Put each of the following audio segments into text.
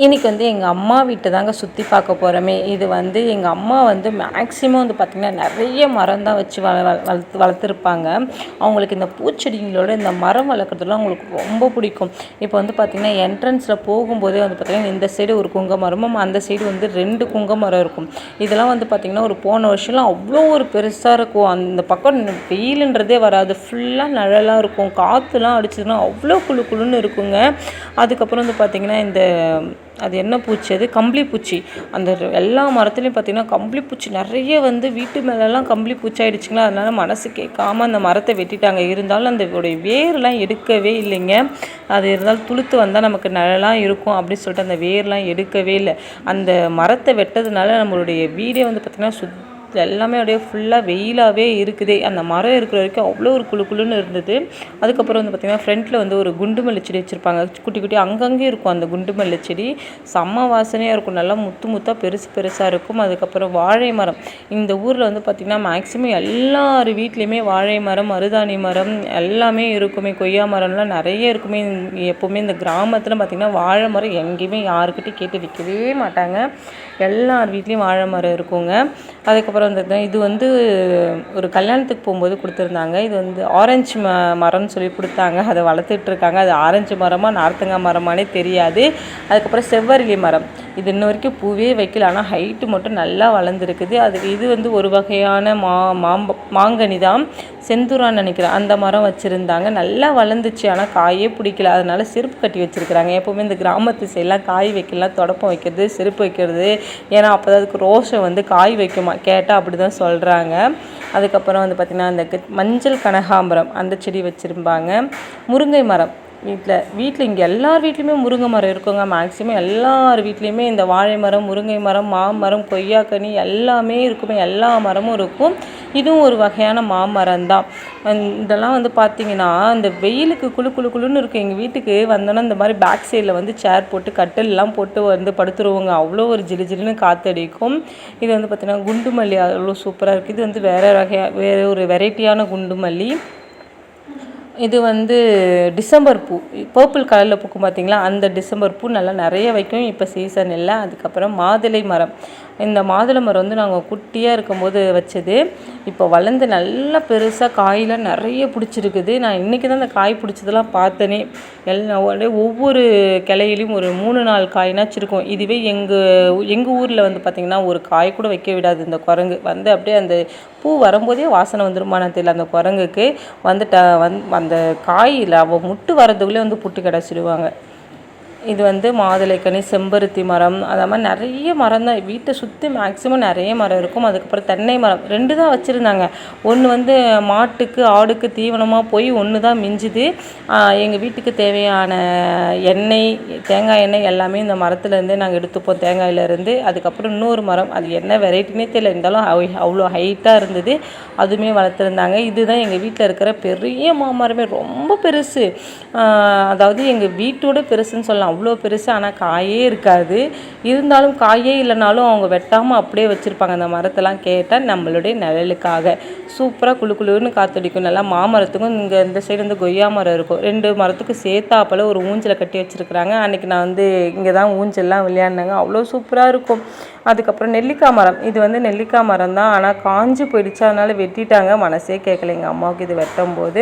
இன்றைக்கி வந்து எங்கள் அம்மா வீட்டை தாங்க சுற்றி பார்க்க போகிறோமே. இது வந்து எங்கள் அம்மா வந்து மேக்ஸிமம் வந்து பார்த்திங்கன்னா நிறைய மரம் தான் வச்சு வளர்த்துருப்பாங்க. அவங்களுக்கு இந்த பூச்செடிங்களோட இந்த மரம் வளர்க்குறதுலாம் அவங்களுக்கு ரொம்ப பிடிக்கும். இப்போ வந்து பார்த்திங்கன்னா என்ட்ரன்ஸில் போகும்போதே வந்து பார்த்திங்கன்னா இந்த சைடு ஒரு குங்க மரமும் அந்த சைடு வந்து 2 குங்க மரம் இருக்கும். இதெல்லாம் வந்து பார்த்திங்கன்னா ஒரு போன வருஷம்லாம் அவ்வளோ ஒரு பெருசாக இருக்கும். அந்த பக்கம் வெயிலுன்றதே வராது, ஃபுல்லாக நிழலாக இருக்கும். காற்றுலாம் அடிச்சதுன்னா அவ்வளோ குளு குளுன்னு இருக்குங்க. அதுக்கப்புறம் வந்து பார்த்திங்கன்னா அது என்ன பூச்சி, அது கம்பளி பூச்சி. அந்த எல்லா மரத்துலேயும் பார்த்திங்கன்னா கம்பளி பூச்சி நிறைய வந்து வீட்டு மேலெல்லாம் கம்பளி பூச்சி ஆகிடுச்சிங்களா. அதனால் மனசு கேட்காம அந்த மரத்தை வெட்டிட்டாங்க. இருந்தாலும் அந்த வேர்லாம் எடுக்கவே இல்லைங்க. அது இருந்தாலும் துளுத்து வந்தால் நமக்கு நிழலாக இருக்கும் அப்படின்னு சொல்லிட்டு அந்த வேர்லாம் எடுக்கவே இல்லை. அந்த மரத்தை வெட்டதுனால நம்மளுடைய வீடே வந்து பார்த்திங்கன்னா எல்லாமே அப்படியே ஃபுல்லாக வெயிலாகவே இருக்குதே. அந்த மரம் இருக்கிற வரைக்கும் அவ்வளோ ஒரு குளு குளுன்னு இருந்தது. அதுக்கப்புறம் வந்து பார்த்திங்கன்னா ஃப்ரண்ட்டில் வந்து ஒரு குண்டு மல்லி செடி வச்சுருப்பாங்க. குட்டி குட்டி அங்கங்கே இருக்கும் அந்த குண்டு மல்லி செடி. செம்ம வாசனையாக இருக்கும், நல்லா முத்தாக பெருசாக இருக்கும். அதுக்கப்புறம் வாழை மரம். இந்த ஊரில் வந்து பார்த்திங்கன்னா மேக்ஸிமம் எல்லார் வீட்லேயுமே வாழை மரம், மருதாணி மரம் எல்லாமே இருக்குமே. கொய்யா மரம்லாம் நிறைய இருக்குமே. எப்போவுமே இந்த கிராமத்தில் பார்த்திங்கன்னா வாழை மரம் எங்கேயுமே யாருக்கிட்டையும் கேட்டு விற்கவே மாட்டாங்க. எல்லார் வீட்லேயும் வாழை மரம் இருக்குங்க. அதுக்கப்புறம் இது வந்து ஒரு கல்யாணத்துக்கு போகும்போது கொடுத்துருந்தாங்க. இது வந்து ஆரஞ்சு மரம்னு சொல்லி கொடுத்தாங்க. அதை வளர்த்துட்ருக்காங்க. அது ஆரஞ்சு மரமா நார்த்தங்காய் மரமானே தெரியாது. அதுக்கப்புறம் செவ்வரளி மரம். இது இன்ன வரைக்கும் பூவே வைக்கல, ஆனால் ஹைட்டு மட்டும் நல்லா வளர்ந்துருக்குது. இது வந்து ஒரு வகையான மாங்கனி தான், செந்தூரான்னு நினைக்கிறேன். அந்த மரம் வச்சுருந்தாங்க, நல்லா வளர்ந்துச்சு. ஆனால் காயே பிடிக்கல, அதனால செருப்பு கட்டி வச்சுருக்குறாங்க. எப்போவுமே இந்த கிராமத்து சைடெலாம் காய் வைக்கலாம், தொடப்பம் வைக்கிறது, செருப்பு வைக்கிறது. ஏன்னா அப்போ தான் அதுக்கு ரோஷம் வந்து காய் வைக்குமா கேட்டால் அப்படி தான் சொல்கிறாங்க. அதுக்கப்புறம் வந்து பார்த்திங்கன்னா அந்த மஞ்சள் கனகாம்பரம் அந்த செடி வச்சுருப்பாங்க. முருங்கை மரம் வீட்டில் இங்கே எல்லார் வீட்லேயுமே முருங்கை மரம் இருக்குங்க. மேக்ஸிமம் எல்லார் வீட்லேயுமே இந்த வாழை மரம், முருங்கை மரம், மாமரம், கொய்யாக்கனி எல்லாமே இருக்குமே. எல்லா மரமும் இருக்கும். இதுவும் ஒரு வகையான மாமரம் தான். இதெல்லாம் வந்து பார்த்திங்கன்னா இந்த வெயிலுக்கு குளுன்னு இருக்கும். எங்கள் வீட்டுக்கு வந்தோன்னா இந்த மாதிரி பேக் சைடில் வந்து சேர் போட்டு கட்டிலெலாம் போட்டு வந்து படுத்துருவோங்க. அவ்வளோ ஒரு ஜிலுன்னு காற்றடிக்கும். இது வந்து பார்த்திங்கன்னா குண்டு மல்லி அவ்வளோ சூப்பராக இருக்குது. இது வந்து வேறு ஒரு வெரைட்டியான குண்டு மல்லி. இது வந்து டிசம்பர் பூ, பர்பிள் கலரில் பூக்கும் பார்த்திங்களா, அந்த டிசம்பர் பூ நல்லா நிறைய வைக்கும். இப்போ சீசன் இல்லை. அதுக்கப்புறம் மாதுளை மரம். இந்த மாதுளை மரம் வந்து நாங்கள் குட்டியாக இருக்கும்போது வச்சது. இப்போ வளர்ந்து நல்லா பெருசாக காயெலாம் நிறைய பிடிச்சிருக்குது. நான் இன்றைக்கி தான் அந்த காய் பிடிச்சதெல்லாம் பார்த்தேனே. ஒவ்வொரு கிளையிலையும் ஒரு 3-4 காய்னாச்சும் இருக்கும். இதுவே எங்கள் ஊரில் வந்து பார்த்திங்கன்னா ஒரு காய் கூட வைக்க விடாது இந்த குரங்கு. வந்து அப்படியே அந்த பூ வரும்போதே வாசனை வந்துருமான்னு தெரியல. அந்த குரங்குக்கு அந்த காயில் அவள் முட்டு வரதுக்குள்ளே வந்து புட்டு கிடச்சிடுவாங்க. இது வந்து மாதுளைக்கனி, செம்பருத்தி மரம், அது மாதிரி நிறைய மரம் தான் வீட்டை சுற்றி மேக்ஸிமம் நிறைய மரம் இருக்கும். அதுக்கப்புறம் தென்னை மரம் 2 தான் வச்சுருந்தாங்க. ஒன்று வந்து மாட்டுக்கு ஆடுக்கு தீவனமாக போய் ஒன்று தான் மிஞ்சுது. எங்கள் வீட்டுக்கு தேவையான எண்ணெய், தேங்காய் எண்ணெய் எல்லாமே இந்த மரத்துலேருந்தே நாங்கள் எடுத்துப்போம், தேங்காயிலேருந்து. அதுக்கப்புறம் இன்னொரு மரம், அது என்ன வெரைட்டினே தெரியல, இருந்தாலும் அவ்வளோ ஹைட்டாக இருந்தது, அதுவுமே வளர்த்துருந்தாங்க. இதுதான் எங்கள் வீட்டில் இருக்கிற பெரிய மாமரமே, ரொம்ப பெருசு. அதாவது எங்கள் வீட்டோட பெருசுன்னு சொல்லலாம், அவ்வளோ பெருசு. ஆனால் காயே இருக்காது. இருந்தாலும் காயே இல்லைனாலும் அவங்க வெட்டாமல் அப்படியே வச்சுருப்பாங்க அந்த மரத்தெல்லாம். கேட்டால் நம்மளுடைய நிழலுக்காக சூப்பராக குளுன்னு காற்றடிக்கும். நல்லா மாமரத்துக்கும் இங்கே இந்த சைடு வந்து கொய்யா மரம் இருக்கும். 2 மரத்துக்கும் சேர்த்தாப்பில் ஒரு ஊஞ்சலை கட்டி வச்சுருக்குறாங்க. அன்றைக்கி நான் வந்து இங்கே தான் ஊஞ்சல்லாம் விளையாடினாங்க, அவ்வளோ சூப்பராக இருக்கும். அதுக்கப்புறம் நெல்லிக்காய் மரம். இது வந்து நெல்லிக்காய் மரம் தான், ஆனால் காஞ்சி போயிடுச்சு, அதனால் வெட்டிட்டாங்க. மனசே கேட்கல எங்கள் அம்மாவுக்கு இது வெட்டும் போது.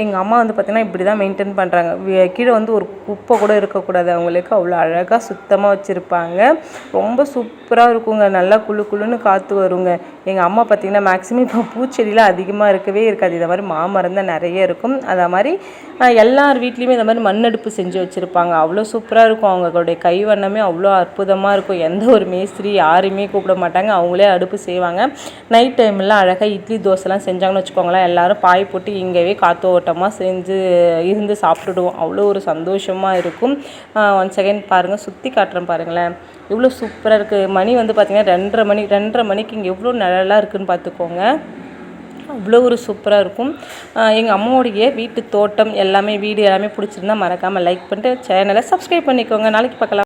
எங்கள் அம்மா வந்து பார்த்திங்கன்னா இப்படி தான் மெயின்டைன் பண்ணுறாங்க. கீழே வந்து ஒரு குப்பை கூட இருக்கக்கூடாது அவங்களுக்கு. அவ்வளோ அழகாக சுத்தமாக வச்சுருப்பாங்க. ரொம்ப சூப்பராக இருக்குங்க. நல்லா குளுன்னு காற்று வருங்க. எங்கள் அம்மா பார்த்திங்கன்னா மேக்ஸிமம் இப்போ பூச்செடிலாம் அதிகமாக இருக்கவே இருக்காது. இதை மாதிரி மாமரம் தான் நிறைய இருக்கும். அதை மாதிரி எல்லார் வீட்லேயுமே இந்த மாதிரி மண்ணடுப்பு செஞ்சு வச்சுருப்பாங்க. அவ்வளோ சூப்பராக இருக்கும். அவங்களுடைய கைவண்ணமே அவ்வளோ அற்புதமாக இருக்கும். எந்த ஒரு மேஸ்திரி யாரையுமே கூப்பிட மாட்டாங்க, அவங்களே அடுப்பு செய்வாங்க. நைட் டைம்லாம் அழகாக இட்லி தோசைலாம் செஞ்சாங்கன்னு வச்சுக்கோங்களேன், எல்லோரும் பாய் போட்டு இங்கேவே காற்றோட்டமாக செஞ்சு இருந்து சாப்பிட்டுடுவோம். அவ்வளோ ஒரு சந்தோஷமாக இருக்கும். ஒன் செகண்ட் பாருங்கள், சுற்றி காட்டுறேன் பாருங்களேன், இவ்வளோ சூப்பராக இருக்குது. மணி வந்து பார்த்திங்கன்னா 2:30 மணிக்கு இங்கே எவ்வளோ நிழலாக இருக்குதுன்னு பார்த்துக்கோங்க. அவ்வளோ ஒரு சூப்பராக இருக்கும். எங்கள் அம்மாவுடைய வீட்டு தோட்டம் எல்லாமே, வீடு எல்லாமே பிடிச்சிருந்தா மறக்காமல் லைக் பண்ணிட்டு சேனலை சப்ஸ்கிரைப் பண்ணிக்கோங்க. நாளைக்கு பார்க்கலாம்.